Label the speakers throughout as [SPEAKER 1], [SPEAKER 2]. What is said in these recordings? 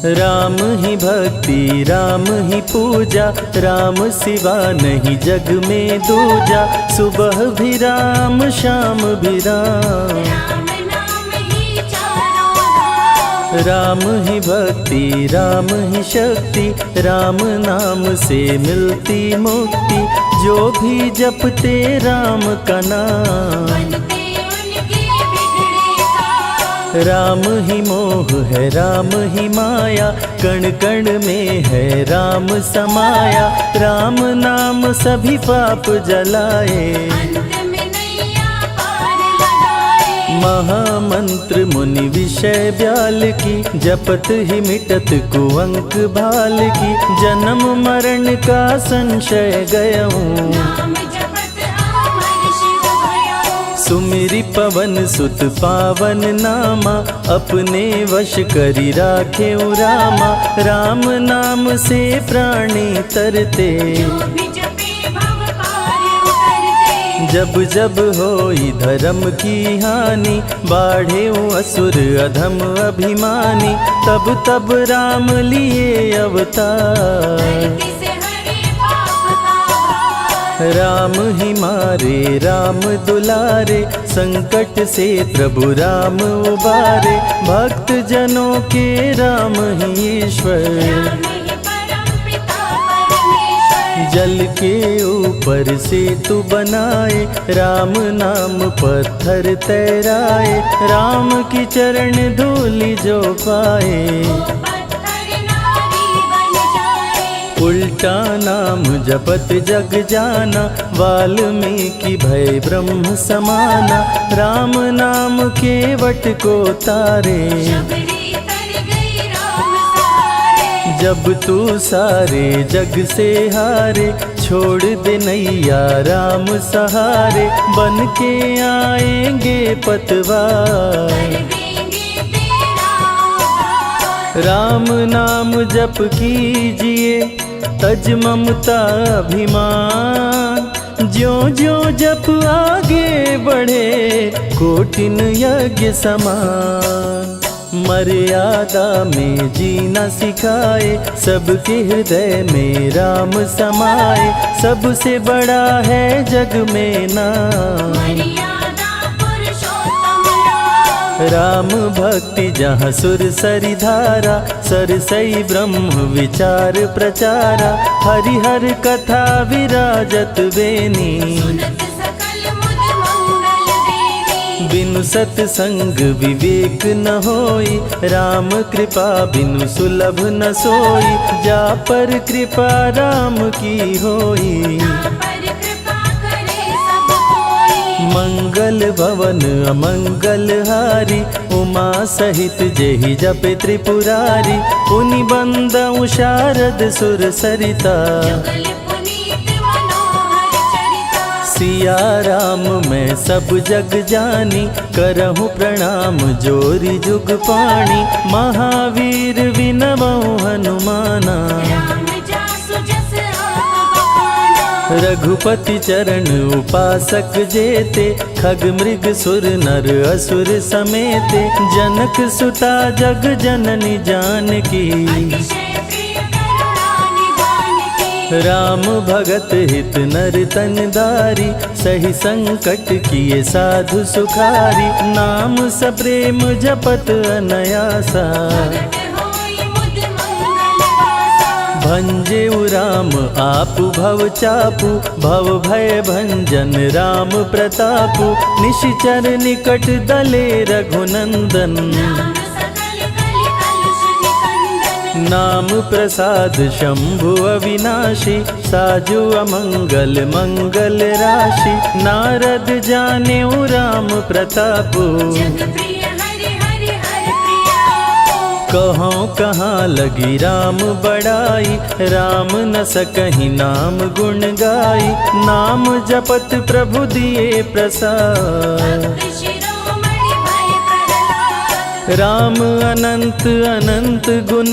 [SPEAKER 1] राम ही भक्ति राम ही पूजा, राम सिवा नहीं जग में दूजा। सुबह भी राम शाम भी राम, राम ही भक्ति राम ही शक्ति, राम नाम से मिलती मुक्ति। जो भी जपते राम का नाम, राम ही मोह है राम ही माया, कण कण में है राम समाया। राम नाम सभी पाप जलाए, महामंत्र मुनि विषय ब्याल की, जपत ही मिटत कुअंक भाल की। जन्म मरण का संशय गयऊं, सुमिरि पवन सुत पावन नामा। अपने वश करी राखे रामा, राम नाम से प्राणी तरते। जब जब होई धर्म की हानि, बाढ़े असुर अधम अभिमानी। तब तब राम लिए अवतार, राम ही मारे राम दुलारे। संकट से प्रभु राम उबारे, भक्त जनों के राम ही ईश्वर। जल के ऊपर सेतु बनाए, राम नाम पत्थर तैराए। राम की चरण धूलि जो पाए, उल्टा नाम जपत जग जाना। वाल्मीकि भय ब्रह्म समाना, राम नाम के वट को तारे। जब तू सारे जग से हारे, छोड़ दे नैया राम सहारे। बन के आएंगे पतवार, राम नाम जप कीजिए तज ममता अभिमान। ज्यों ज्यों जप आगे बढ़े, कोटिन यज्ञ समान। मर्यादा में जीना सिखाए, सबके हृदय में राम समाए। सबसे बड़ा है जग में नाम, राम भक्ति जहाँ सुर सरी धारा। सरसई ब्रह्म विचार प्रचारा, हरिहर कथा विराजत बेनी। बिनु सत्संग विवेक न होई, राम कृपा बिनु सुलभ न सोई। जा पर कृपा राम की होई, मंगल भवन अमंगल हारी। उमा सहित जेहि जपे त्रिपुरारी, पुनि बंदउ शारद सुर सरिता। सिया राम मैं सब जग जानी, करहूँ प्रणाम जोरी जुग पाणी। महावीर विनमऊ हनुमाना, रघुपति चरण उपासक जेते। खग मृग सुर नर असुर समेते, जनक सुता जग जननी जानकी। राम भगत हित नर तन दारी, सही संकट किए साधु सुखारी। नाम सप्रेम जपत अनयासा, भंजे राम आपु भव चापु। भव भय भंजन राम प्रतापु, निशिचर निकट दले रघुनंदन। नाम प्रसाद शंभु अविनाशी, साजु अमंगल मंगल राशि। नारद जानेउ राम प्रतापु, कहाँ कहाँ लगी राम बड़ाई। राम न सकहि नाम गुण गाई, नाम जपत प्रभु दिए प्रसाद। राम अनंत अनंत गुण,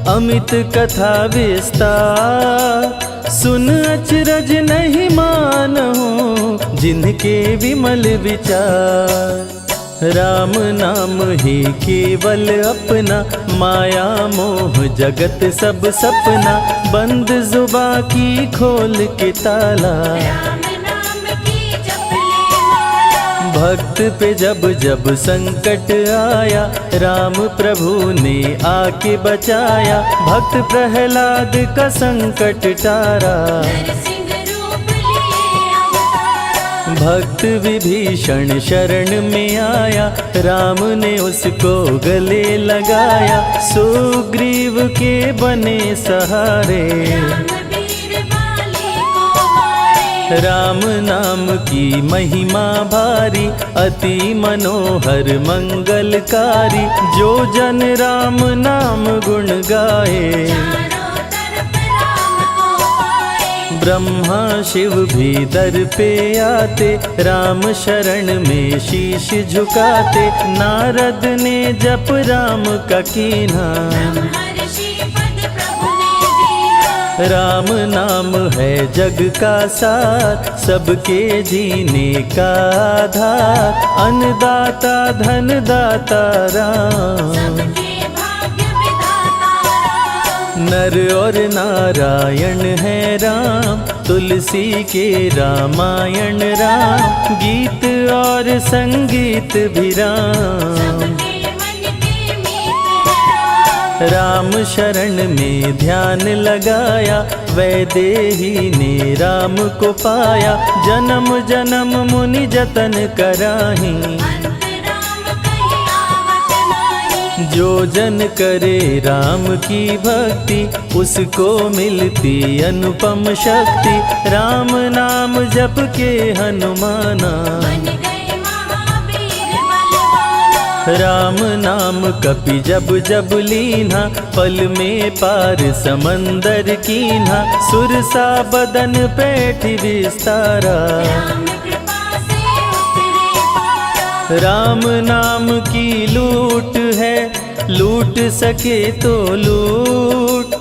[SPEAKER 1] अमित कथा विस्तार। सुन अचरज नहीं मानहु, जिनके विमल विचार। राम नाम ही केवल अपना, माया मोह जगत सब सपना, बंद जुबा की खोल के ताला।
[SPEAKER 2] राम नाम की जप ले माला।
[SPEAKER 1] भक्त पे जब जब संकट आया, राम प्रभु ने आके बचाया, भक्त प्रहलाद का संकट टारा।
[SPEAKER 2] नरसिंह रूप लिए अवतारा।
[SPEAKER 1] भक्त विभीषण शरण में आया, राम ने उसको गले लगाया, सुग्रीव के बने सहारे।
[SPEAKER 2] राम वीर बाली को मारे।
[SPEAKER 1] राम नाम की महिमा भारी, अति मनोहर मंगलकारी, जो जन राम नाम गुण गाए।
[SPEAKER 2] चारों तरफ राम को पाए।
[SPEAKER 1] ब्रह्मा शिव भी दर पे आते, राम शरण में शीश झुकाते, नारद ने जप राम का कीन्हा।
[SPEAKER 2] ब्रह्मर्षि पद प्रभु ने दीना।
[SPEAKER 1] राम नाम है जग का सार, सबके जीने का आधार, अन्नदाता धनदाता राम।
[SPEAKER 2] सबके भाग्य विधाता राम।
[SPEAKER 1] नर और नारायण है राम, तुलसी के रामायण राम, गीत और संगीत भी राम।
[SPEAKER 2] सबके मन के मीत राम।
[SPEAKER 1] राम शरण में ध्यान लगाया, वैदेही ने राम को पाया, जन्म जन्म मुनि जतन कराही।
[SPEAKER 2] अंत राम कहीं आवत नाही।
[SPEAKER 1] जो जन करे राम की भक्ति, उसको मिलती अनुपम शक्ति, राम नाम जप के हनुमाना।
[SPEAKER 2] बन गए महावीर बलवाना।
[SPEAKER 1] राम नाम कपि जब जब लीन्हा, पल में पार समंदर कीन्हा, सुरसा बदन पैठ विस्तारा।
[SPEAKER 2] राम कृपा से उतरे पारा।
[SPEAKER 1] राम नाम की लूट है, लूट सके तो लूट,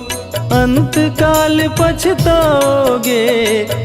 [SPEAKER 1] अंत काल पछताओगे,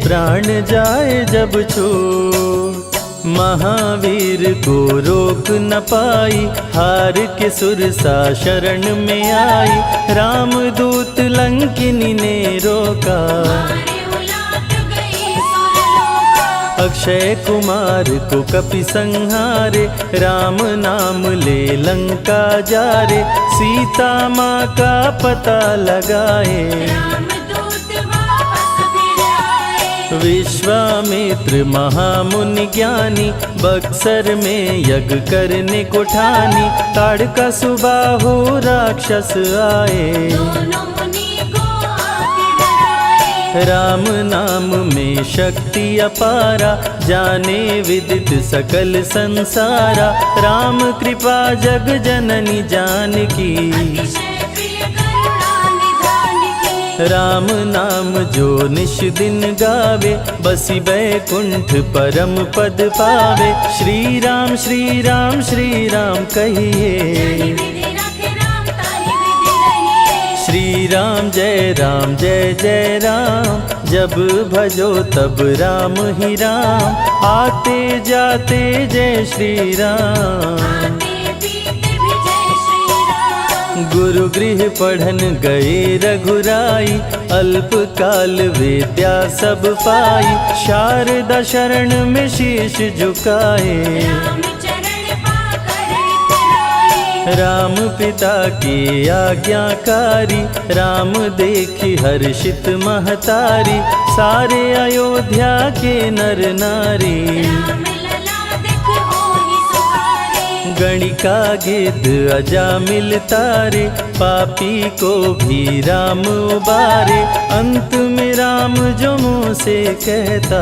[SPEAKER 1] प्राण जाए जब छूट। महावीर को रोक न पाई, हार के सुरसा शरण में आई, रामदूत लंकिनी ने रोका।
[SPEAKER 2] मारे उलाट गई सुरलोका।
[SPEAKER 1] अक्षय कुमार को कपि संहारे, राम नाम ले लंका जारे, सीता माँ का पता लगाए।
[SPEAKER 2] रामदूत वापस फिर आए।
[SPEAKER 1] विश्वामित्र महामुनि ज्ञानी, बक्सर में यज्ञ करने को ठानी, ताड़का सुबाहु राक्षस आए।
[SPEAKER 2] दोनों मुनि को आके डराए।
[SPEAKER 1] राम नाम में शक्ति अपारा, जाने विदित सकल संसारा, राम कृपा जग जननी जानकी।
[SPEAKER 2] अतिशय प्रिय करुणा निधान की।
[SPEAKER 1] राम नाम जो निश दिन गावे, बसी बैकुंठ परम पद पावे। श्री राम श्री राम श्री राम कहिए,
[SPEAKER 2] विधि रखे राम ताहि विधि रहिए।
[SPEAKER 1] श्री राम जय जय राम, जब भजो तब राम ही राम, आते जाते जय श्री राम।
[SPEAKER 2] आते पीते भी जय श्री राम।
[SPEAKER 1] गुरु गृह पढ़न गए रघुराई, अल्पकाल विद्या सब पाई, शारदा शरण में शीश झुकाए।
[SPEAKER 2] राम चरण पाकर इतराए।
[SPEAKER 1] राम पिता की आज्ञाकारी, राम देखी हर्षित महतारी, सारे अयोध्या के नर नारी।
[SPEAKER 2] राम लला दिख होहि सुखारे।
[SPEAKER 1] गणिका गिद्ध अजामिल तारे, पापी को भी राम उबारे, अंत में राम जो मुँह से कहता,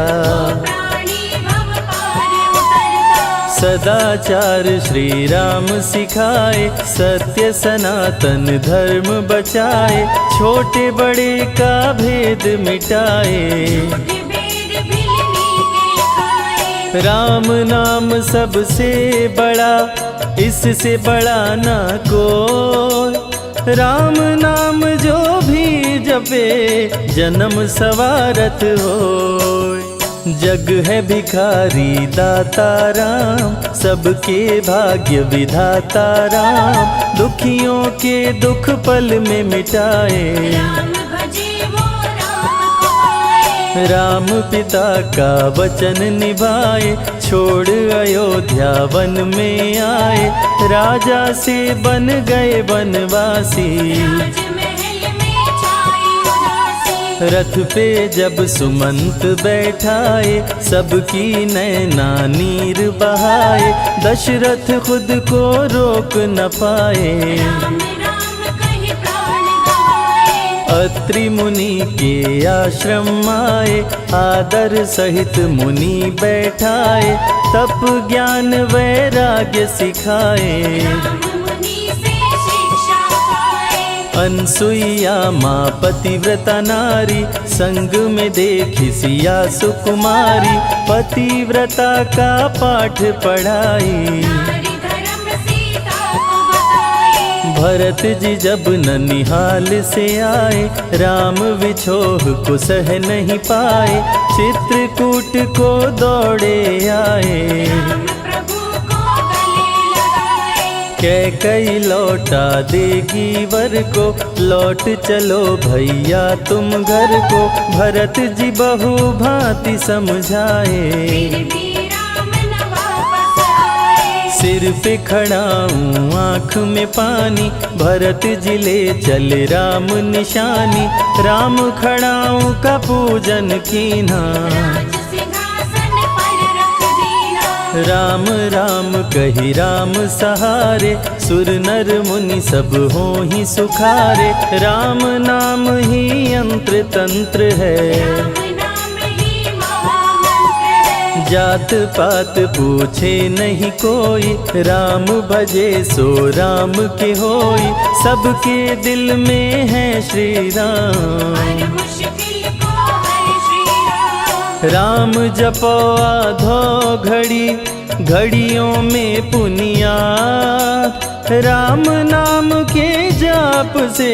[SPEAKER 2] प्राणी भव पार उतरता।
[SPEAKER 1] सदाचार श्री राम सिखाए, सत्य सनातन धर्म बचाए, छोटे बड़े का भेद मिटाए।
[SPEAKER 2] भेद भिलनी के खाए।
[SPEAKER 1] राम नाम सबसे बड़ा, इससे बड़ा ना कोई, राम नाम जो भी जपे, जन्म सवारत होय। जग है भिखारी दाता राम, सबके भाग्य विधाता राम, दुखियों के दुख पल में मिटाए।
[SPEAKER 2] राम भजे वो राम को पाए।
[SPEAKER 1] राम पिता का वचन निभाए, छोड़ अयोध्या वन में आए, राजा से बन गए वनवासी।
[SPEAKER 2] राजमहल में छाई उदासी।
[SPEAKER 1] रथ पे जब सुमंत बैठाए, सबकी नैना नीर बहाए, दशरथ खुद को रोक न पाए।
[SPEAKER 2] राम राम कहि प्राण गवाए।
[SPEAKER 1] अत्रि मुनि के आश्रम आए, आदर सहित मुनि बैठाए, तप ज्ञान वैराग्य सिखाए।
[SPEAKER 2] राम मुनि से शिक्षा पाए।
[SPEAKER 1] अनसुईया माँ पतिव्रता नारी, संग में देखी सिया सुकुमारी, पतिव्रता का पाठ पढ़ाई।
[SPEAKER 2] नारी धर्म सीता को बताए।
[SPEAKER 1] भरत जी जब ननिहाल से आए, राम विछोह को सह नहीं पाए, चित्रकूट को दौड़े आए।
[SPEAKER 2] राम प्रभु को गले लगाए।
[SPEAKER 1] कैकई लौटा देगी वर को, लौट चलो भैया तुम घर को, भरत जी बहु भांति समझाए।
[SPEAKER 2] फिर भी राम न वापस आए।
[SPEAKER 1] सिर पे खड़ाऊं आँख में पानी, भरत जी ले चले राम निशानी, राम खड़ाऊं का पूजन कीना।
[SPEAKER 2] राज सिंहासन पर रख दीना।
[SPEAKER 1] राम राम कही राम सहारे, सुर नर मुनि सब हो ही सुखारे, राम नाम ही यंत्र तंत्र है।
[SPEAKER 2] राम नाम ही महामंत्र है।
[SPEAKER 1] जात पात पूछे नहीं कोई, राम भजे सो राम के होई, सबके दिल में है श्री राम।
[SPEAKER 2] हर मुश्किल को हर श्री राम।
[SPEAKER 1] राम जपो आधो घड़ी, घड़ियों में पुनियात, राम नाम के जाप से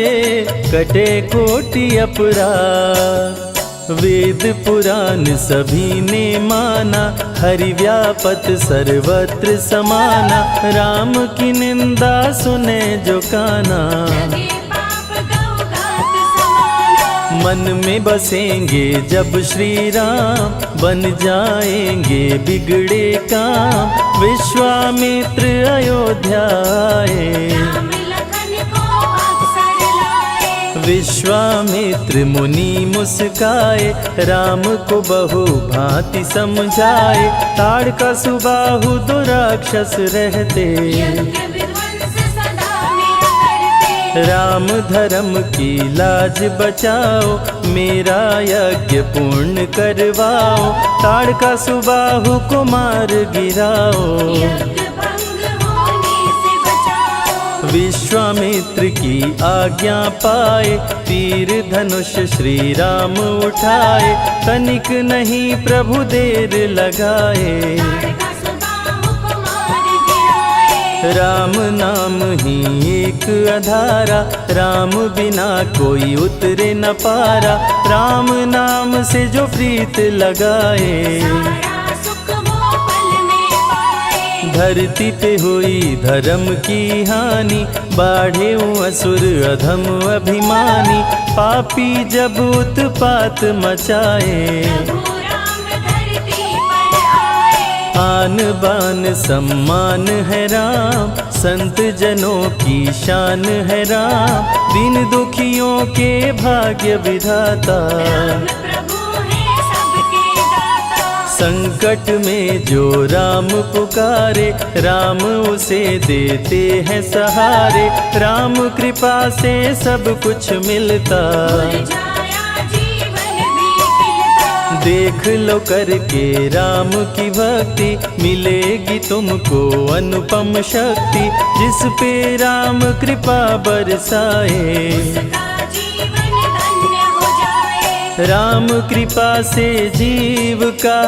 [SPEAKER 1] कटे कोटि अपराध। वेद पुराण सभी ने माना, हरि व्यापत सर्वत्र समाना, राम की निंदा सुने जो काना।
[SPEAKER 2] लगे पाप गौ घात समाना।
[SPEAKER 1] मन में बसेंगे जब श्री राम, बन जाएंगे बिगड़े काम, विश्वामित्र अयोध्या आए।
[SPEAKER 2] राम लखन को अवसर लाए।
[SPEAKER 1] विश्वामित्र मुनि मुस्काए, राम को बहु भांति समझाए, ताड़का सुबाहु दो राक्षस रहते,
[SPEAKER 2] यज्ञ विध्वंस सदा मेरा करते।
[SPEAKER 1] राम धर्म की लाज बचाओ, मेरा यज्ञ पूर्ण करवाओ, ताड़का सुबाहु को मार गिराओ।
[SPEAKER 2] यज्ञ भंग होने से बचाओ।
[SPEAKER 1] विश्वामित्र की आज्ञा पाए, तीर धनुष श्री राम उठाए, तनिक नहीं प्रभु देर लगाए।
[SPEAKER 2] ताड़का सुबाहु को मार गिराए।
[SPEAKER 1] राम नाम ही एक आधारा, राम बिना कोई उतरे न पारा, राम नाम से जो प्रीत लगाए।
[SPEAKER 2] सारा सुख वो पल में पाए।
[SPEAKER 1] धरती पे हुई धर्म की हानि, बाढ़े असुर अधम अभिमानी, पापी जब उत्पात मचाए।
[SPEAKER 2] प्रभु राम धरती पर आए।
[SPEAKER 1] आन बान सम्मान है राम, संत जनों की शान है राम, दीन दुखियों के भाग्य विधाता।
[SPEAKER 2] राम प्रभु है सबके दाता।
[SPEAKER 1] संकट में जो राम पुकारे, राम उसे देते हैं सहारे, राम कृपा से सब कुछ मिलता।
[SPEAKER 2] मुरझाया जीवन भी खिलता।
[SPEAKER 1] देख लो करके राम की भक्ति, मिलेगी तुमको अनुपम शक्ति, जिस पे राम कृपा बरसाए।
[SPEAKER 2] उसका जीवन धन्य हो जाए।
[SPEAKER 1] राम कृपा से जीव का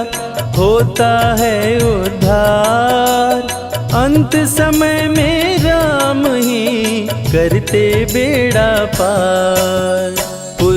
[SPEAKER 1] होता है उद्धार, अंत समय में राम ही करते बेड़ा पार।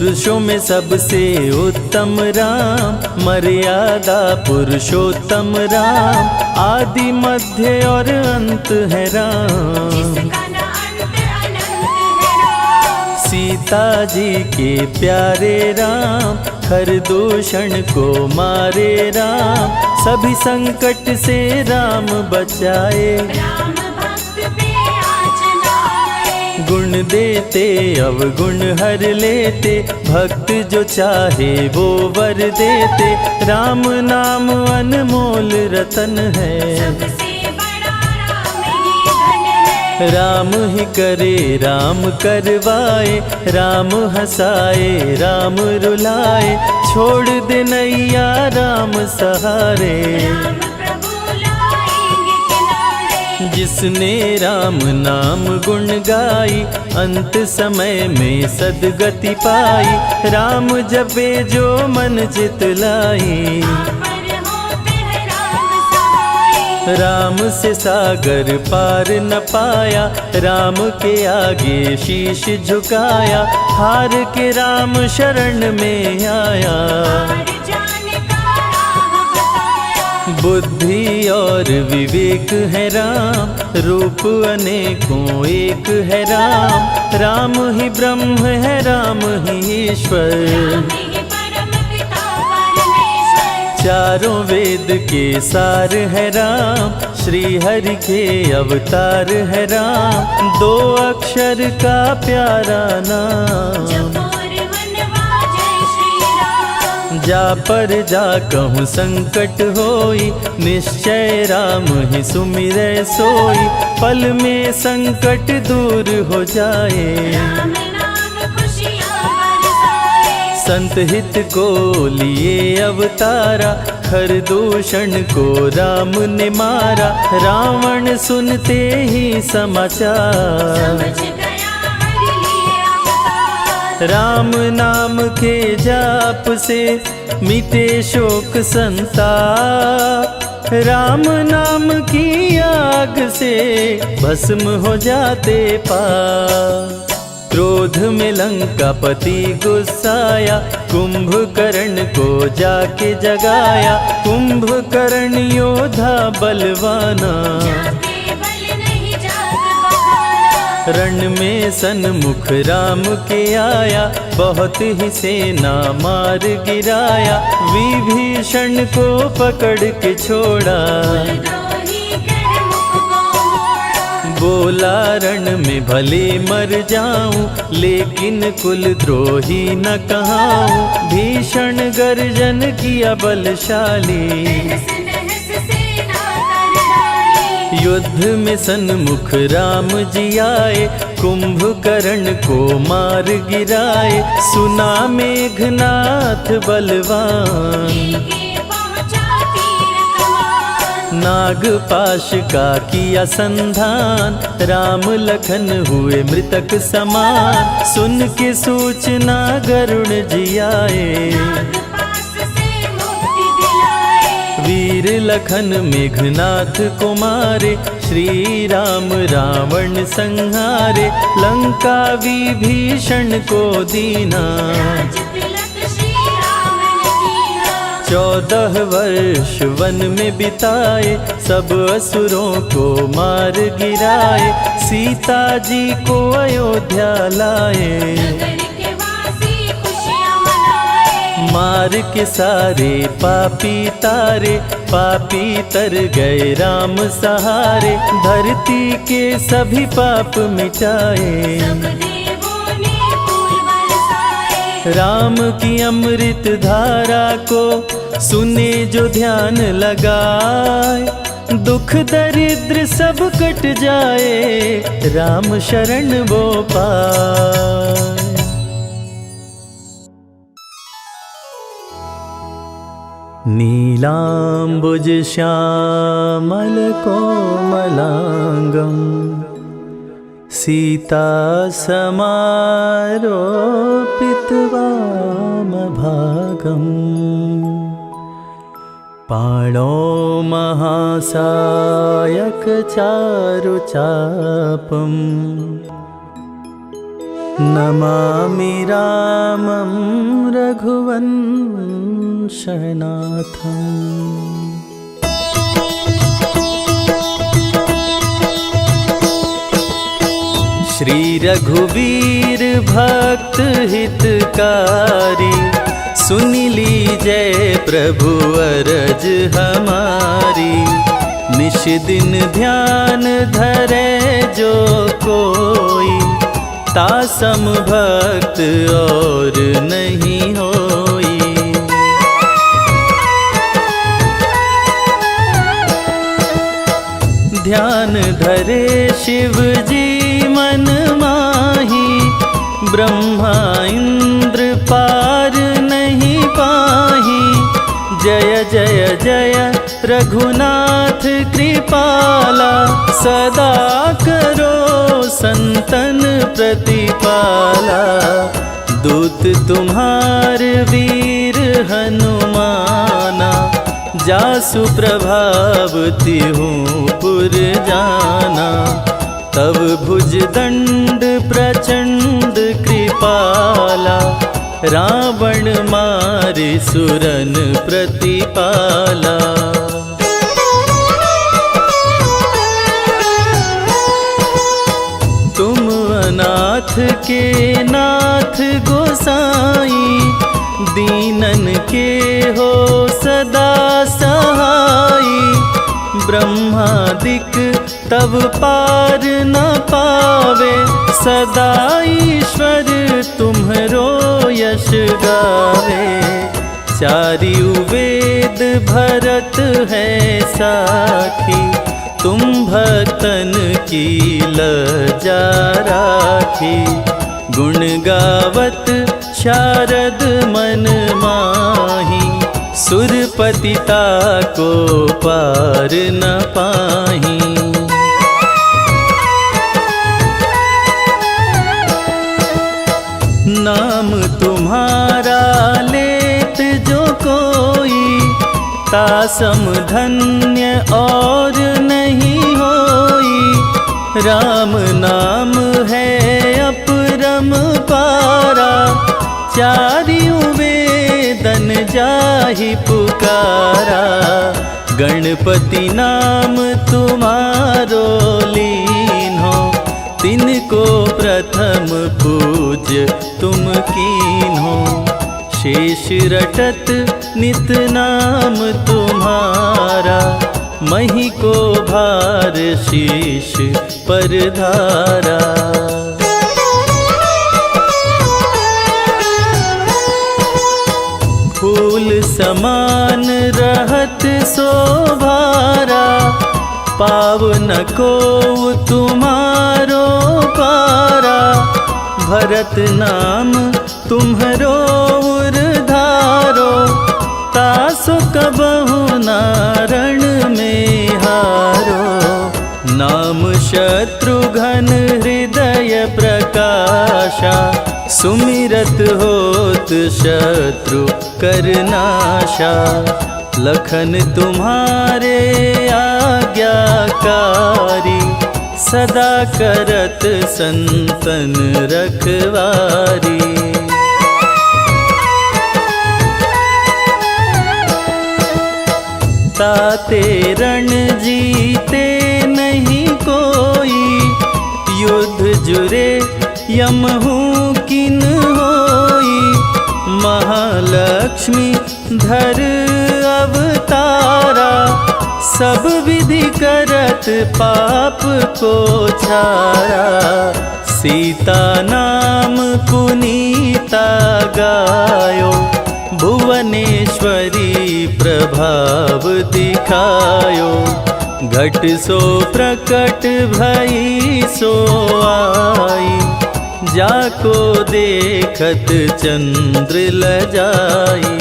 [SPEAKER 1] पुरुषों में सबसे उत्तम राम, मर्यादा पुरुषोत्तम राम, आदि मध्य और अंत है राम।
[SPEAKER 2] जिसका न अंत अनंत है राम।
[SPEAKER 1] सीता जी के प्यारे राम, खरदूषण को मारे राम, सभी संकट से राम बचाए।
[SPEAKER 2] राम भक्त पे आँच न आए।
[SPEAKER 1] गुण देते अवगुण हर लेते, भक्त जो चाहे वो वर देते। राम नाम अनमोल रतन है,
[SPEAKER 2] सबसे बड़ा राम ही धन है।
[SPEAKER 1] राम ही करे राम करवाए, राम हंसाए राम रुलाए, छोड़ दे नैया राम सहारे।
[SPEAKER 2] राम प्रभु लाएंगे किनारे।
[SPEAKER 1] जिसने राम नाम गुण गाई, अंत समय में सदगति पाई। राम जपे जो मन चित लाई,
[SPEAKER 2] पर होते हैं राम सहाय।
[SPEAKER 1] राम से सागर पार न पाया, राम के आगे शीश झुकाया। हार के राम शरण में आया,
[SPEAKER 2] हार जाने का राह बताया।
[SPEAKER 1] बुद्धि और विवेक है राम, रूप अनेकों एक है राम। राम ही ब्रह्म है राम ही ईश्वर,
[SPEAKER 2] राम ही परम पिता परमेश्वर।
[SPEAKER 1] चारों वेद के सार है राम, श्री हरि के अवतार है राम। दो अक्षर का प्यारा नाम,
[SPEAKER 2] जपोर मनवा जय श्री राम।
[SPEAKER 1] जा पर जा कहूँ संकट होई, निश्चय राम ही सुमिरै सोई। पल में संकट दूर हो जाए,
[SPEAKER 2] राम नाम खुशियाँ बरसाए।
[SPEAKER 1] संत हित को लिए अवतारा, खरदूषण को राम ने मारा। रावण सुनते ही समाचार,
[SPEAKER 2] समझ गया हरि लिए अवतार।
[SPEAKER 1] राम नाम के जाप से मिटे शोक संताप। राम नाम की आग से भस्म हो जाते पाप। क्रोध में लंकापति गुस्साया, कुंभकर्ण को जाके जगाया। कुंभकर्ण योद्धा बलवाना,
[SPEAKER 2] जाके बल नहीं जाग बहाना।
[SPEAKER 1] रण में सन्मुख राम के आया, बहुत ही सेना मार गिराया। विभीषण को पकड़ के छोड़ा,
[SPEAKER 2] द्रोही कर मुख को मोड़ा।
[SPEAKER 1] बोला रण में भले मर जाऊं, लेकिन कुल द्रोही न कहाऊं। भीषण गर्जन किया बलशाली,
[SPEAKER 2] तहस नहस सेना कर डाली।
[SPEAKER 1] युद्ध में सन्मुख राम जी आए, कुंभकर्ण को मार गिराए। सुना मेघनाथ बलवान,
[SPEAKER 2] लेके पहुँचा तीर कमान।
[SPEAKER 1] नागपाश का किया संधान। राम लखन हुए मृतक समान, सुन के सूचना गरुड़ जी आए।
[SPEAKER 2] नागपाश से मुक्ति दिलाए।
[SPEAKER 1] वीर लखन मेघनाथ को मारे, श्री राम रावण संहारे। लंका विभीषण को दीना,
[SPEAKER 2] राज तिलक श्री रावण कीना।
[SPEAKER 1] 14 वर्ष वन में बिताए, सब असुरों को मार गिराए। सीता जी को अयोध्या लाए,
[SPEAKER 2] नगर के वासी खुशियाँ मनाए।
[SPEAKER 1] मार के सारे पापी तारे। पापी तर गए राम सहारे, धरती के सभी पाप मिटाए।
[SPEAKER 2] सब देवों ने फूल बरसाए।
[SPEAKER 1] राम की अमृत धारा को सुने जो ध्यान लगाए। दुख दरिद्र सब कट जाए, राम शरण वो पाए। नीलाम्बुज श्यामल कोमलांगं, सीता समारोपित वामभागं। पाणौ महासायक चारुचापम्, नमामि रामं रघुवंशनाथम्। श्री रघुवीर भक्त हितकारी, सुन लीजय प्रभु अरज हमारी। निश दिन ध्यान धरे जो कोई, तासम भक्त और नहीं होई। ध्यान धरे शिव जी मन माही, ब्रह्मा इंद्र पार नहीं पाही। जय जय जय रघुनाथ कृपाला, सदा करो संतन प्रतिपाला। दूत तुम्हार वीर हनुमाना, जासु प्रभाव तिहूँ पुर जाना। तब भुज दंड प्रचंड कृपाला, रावण मारे सुरन प्रतिपाला। तुम अनाथ के नाथ गोसाई, दीनन के हो सदा सहाई। ब्रह्मादिक तब पार न पावे, सदा ईश्वर तुम्हरो यश गावे। चारियु वेद भरत है साखी, तुम भक्तन की लजा राखी। गुण गावत शारद मन माही, सुरपति ताको पार न पाही। नाम तुम्हारा लेत जो कोई, तासम धन्य और नहीं होई। राम नाम है अपरम पारा, चारियु वेदन जाहि पुकारा। गणपति नाम तुम्हारो लीन्हो, तिनको प्रथम पूज्य तुम कीन्हो। शेष रटत नित नाम तुम्हारा, मही को भार शीश पर धारा। फूल समान रहत शोभारा, पावन को तुम्हारो पारा। भरत नाम तुम्हरो उरधारो, तासु कबहु नारण में हारो। नाम शत्रुघ्न हृदय प्रकाशा, सुमिरत होत शत्रु करनाशा। लखन तुम्हारे आज्ञाकारी, सदा करत संतन रखवारी। ताते रण जीते नहीं कोई, युद्ध जुरे यमहू किन होई। महालक्ष्मी धर अवतारा, सब विधि करत पाप को छारा। सीता नाम पुनीता गायो, भुवनेश्वरी प्रभाव दिखायो। घट सो प्रकट भई सो आई, जाको देखत चंद्र लजाई।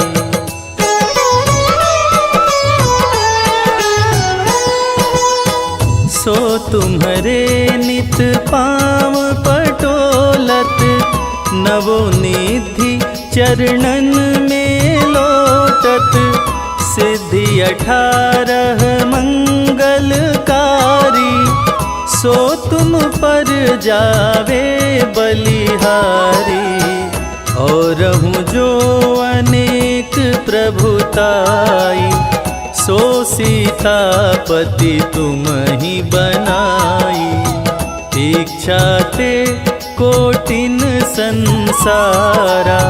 [SPEAKER 1] सो तुम्हरे नित पाँव पटोलत, नवोनिधि चरणन में लोटत। सिद्धि 18 मंगलकारी, सो तुम पर जावे बलिहारी। और हूँ जो अनेक प्रभुताई, सो सीतापति तुम ही बनाई। इच्छा ते कोटिन संसारा,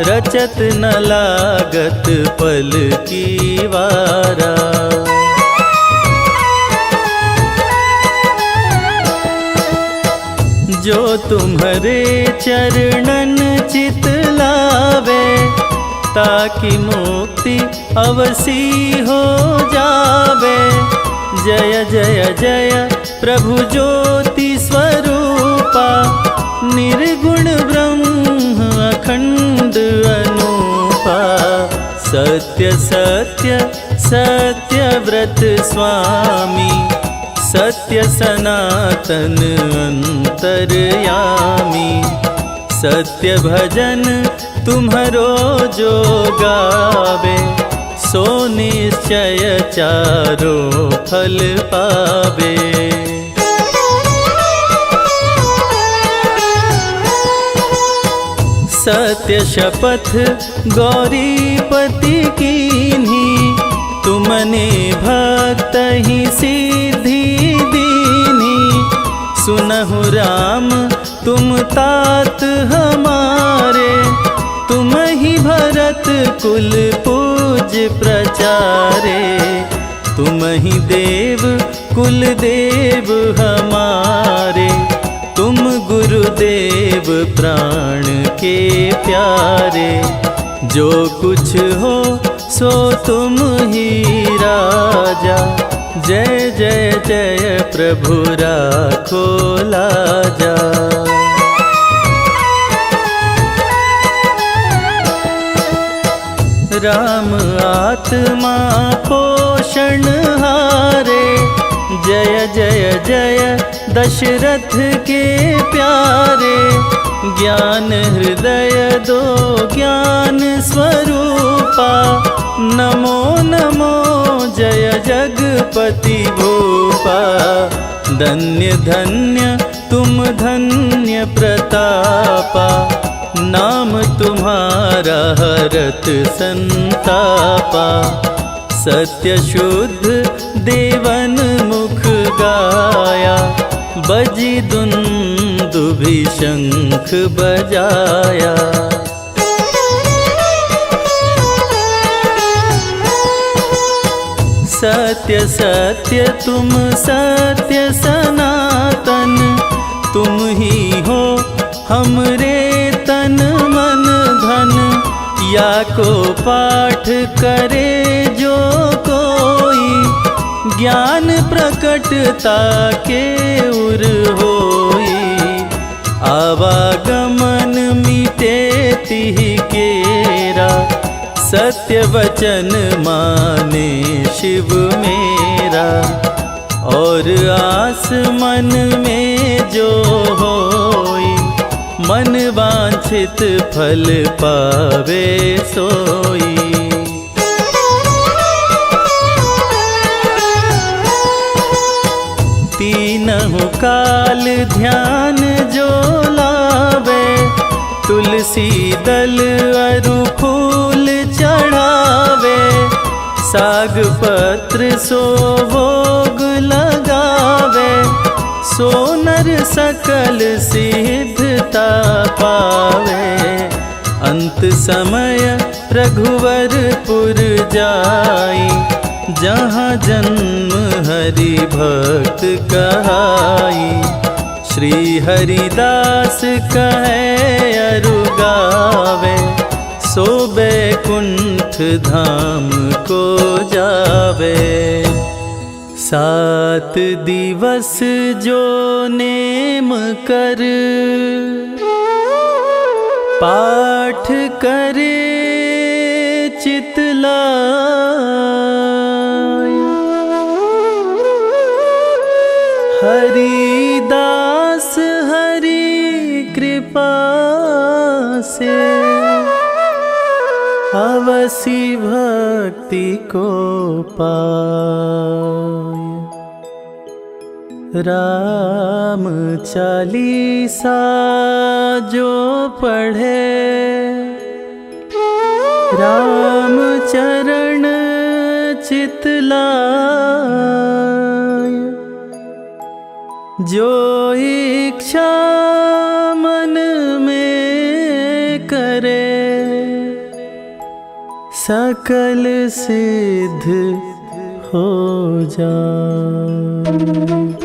[SPEAKER 1] रचत न लागत पल की वारा। जो तुम्हारे चरणन चित लावे, ताकि मुक्ति अवसी हो जावे। जय जय जय प्रभु ज्योति स्वरूपा, निर्गुण ब्रह्म अखंड अनूपा। सत्य सत्य सत्य व्रत स्वामी, सत्य सनातन अंतर्यामी। सत्य भजन तुम्हारो जो गावे, सो निश्चय चारो फल पावे। सत्य शपथ गौरीपति कीन्ही, तुमने भक्त ही सिद्धि दीनी। सुनहु राम तुम तात हमारे, तुम ही भरत कुल पूज प्रचारे। तुम ही देव कुल देव हमारे, तुम गुरुदेव प्राण के प्यारे। जो कुछ हो सो तुम ही राजा, जय जय जय प्रभु राखो लाजा। राम आत्मा पोषण हारे, जय जय जय दशरथ के प्यारे। ज्ञान हृदय दो ज्ञान स्वरूपा, नमो नमो जय जगपति भूपा। धन्य धन्य तुम धन्य प्रतापा, नाम तुम्हारा हरत संतापा। सत्य शुद्ध देवन मुख गाया, बजी दुंदुभि शंख बजाया। सत्य सत्य तुम सत्य सनातन, तुम ही हो हमरे तन मन धन। या को पाठ करे जो कोई, ज्ञान प्रकटता के उर होई। आवागमन मिटे तिहि केरा, सत्य वचन माने शिव मेरा। और आस मन में जो होई, मन वांछित फल पावे सोई। तीनहु काल ध्यान जो लावे, तुलसी दल अरु फूल चढ़ावे। साग पत्र सो भोग लगावे, सो नर सकल सिद्धता पावे। अंत समय रघुवरपुर जाई, जहाँ जन्म हरि भक्त कहाई। श्री हरिदास कहे अरु गावे, सो बैकुंठ धाम को जावे। 7 दिवस जो नेम कर, पाठ करे चितलाय। हरिदास हरि कृपा से, अवसी भक्ति को पाय। राम चालीसा जो पढ़े, राम चरण चितलाय। जो इच्छा मन में करे, सकल सिद्ध हो जाए।